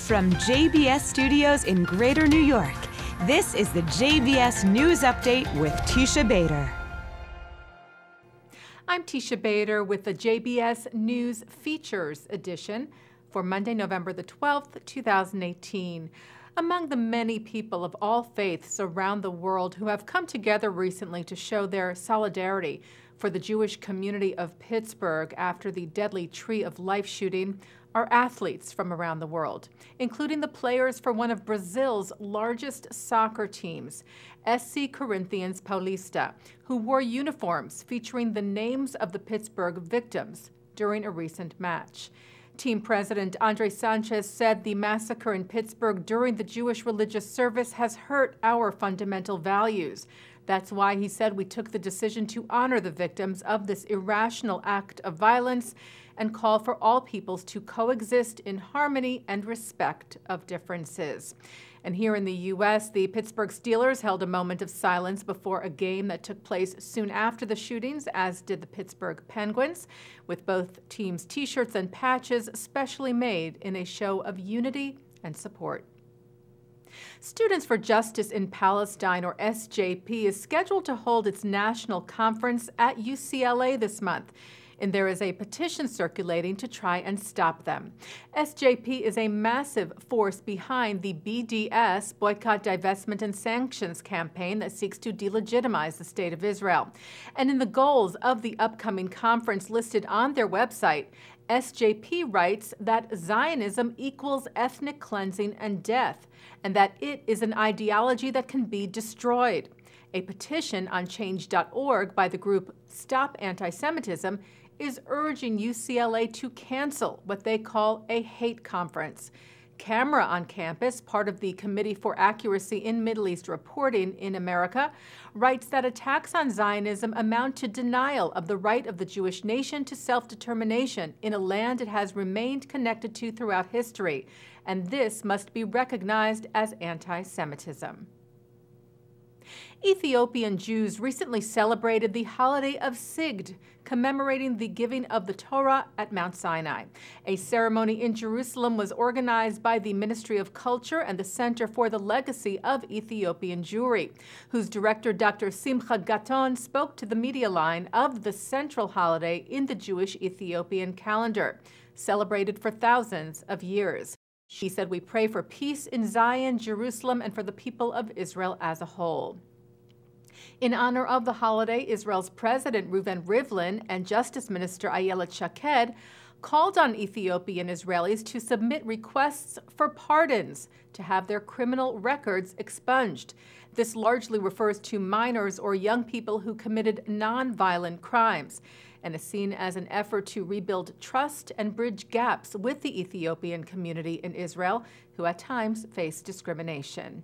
From JBS Studios in Greater New York, this is the JBS News Update with Teisha Bader. I'm Teisha Bader with the JBS News Features edition for Monday, November the 12th, 2018. Among the many people of all faiths around the world who have come together recently to show their solidarity for the Jewish community of Pittsburgh after the deadly Tree of Life shooting are athletes from around the world, including the players for one of Brazil's largest soccer teams, SC Corinthians Paulista, who wore uniforms featuring the names of the Pittsburgh victims during a recent match. Team president Andre Sanchez said the massacre in Pittsburgh during the Jewish religious service has hurt our fundamental values. That's why, he said, we took the decision to honor the victims of this irrational act of violence and call for all peoples to coexist in harmony and respect of differences. And here in the U.S., the Pittsburgh Steelers held a moment of silence before a game that took place soon after the shootings, as did the Pittsburgh Penguins, with both teams' T-shirts and patches specially made in a show of unity and support. Students for Justice in Palestine, or SJP, is scheduled to hold its national conference at UCLA this month, and there is a petition circulating to try and stop them. SJP is a massive force behind the BDS, Boycott, Divestment, and Sanctions campaign that seeks to delegitimize the State of Israel. And in the goals of the upcoming conference listed on their website, SJP writes that Zionism equals ethnic cleansing and death, and that it is an ideology that can be destroyed. A petition on change.org by the group Stop Anti-Semitism is urging UCLA to cancel what they call a hate conference. Camera on Campus, part of the Committee for Accuracy in Middle East Reporting in America, writes that attacks on Zionism amount to denial of the right of the Jewish nation to self-determination in a land it has remained connected to throughout history, and this must be recognized as anti-Semitism. Ethiopian Jews recently celebrated the holiday of Sigd, commemorating the giving of the Torah at Mount Sinai. A ceremony in Jerusalem was organized by the Ministry of Culture and the Center for the Legacy of Ethiopian Jewry, whose director, Dr. Simcha Gaton, spoke to the media line of the central holiday in the Jewish Ethiopian calendar, celebrated for thousands of years. She said, "We pray for peace in Zion, Jerusalem, and for the people of Israel as a whole." In honor of the holiday, Israel's President Reuven Rivlin and Justice Minister Ayelet Shaked called on Ethiopian Israelis to submit requests for pardons to have their criminal records expunged. This largely refers to minors or young people who committed non-violent crimes, and is seen as an effort to rebuild trust and bridge gaps with the Ethiopian community in Israel, who at times face discrimination.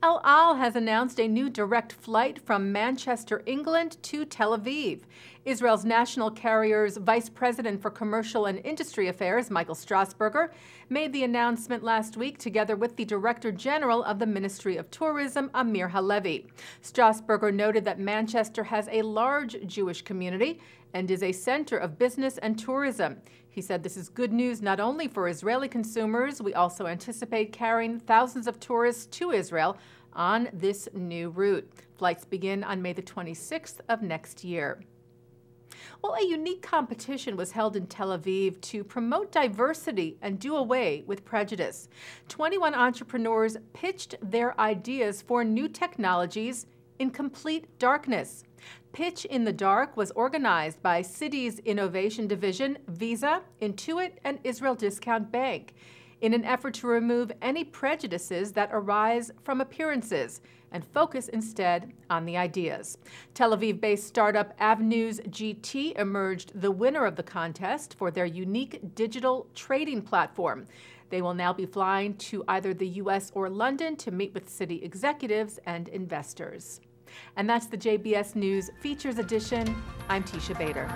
El Al has announced a new direct flight from Manchester, England to Tel Aviv. Israel's national carrier's Vice President for Commercial and Industry Affairs, Michael Strasburger, made the announcement last week together with the Director General of the Ministry of Tourism, Amir Halevi. Strasburger noted that Manchester has a large Jewish community and is a center of business and tourism. He said this is good news not only for Israeli consumers, we also anticipate carrying thousands of tourists to Israel on this new route. Flights begin on May the 26th of next year. Well, a unique competition was held in Tel Aviv to promote diversity and do away with prejudice. 21 entrepreneurs pitched their ideas for new technologies in complete darkness. Pitch in the Dark was organized by Citi's Innovation Division, Visa, Intuit, and Israel Discount Bank in an effort to remove any prejudices that arise from appearances and focus instead on the ideas. Tel Aviv-based startup Avenues GT emerged the winner of the contest for their unique digital trading platform. They will now be flying to either the U.S. or London to meet with Citi executives and investors. And that's the JBS News Features Edition. I'm Teisha Bader.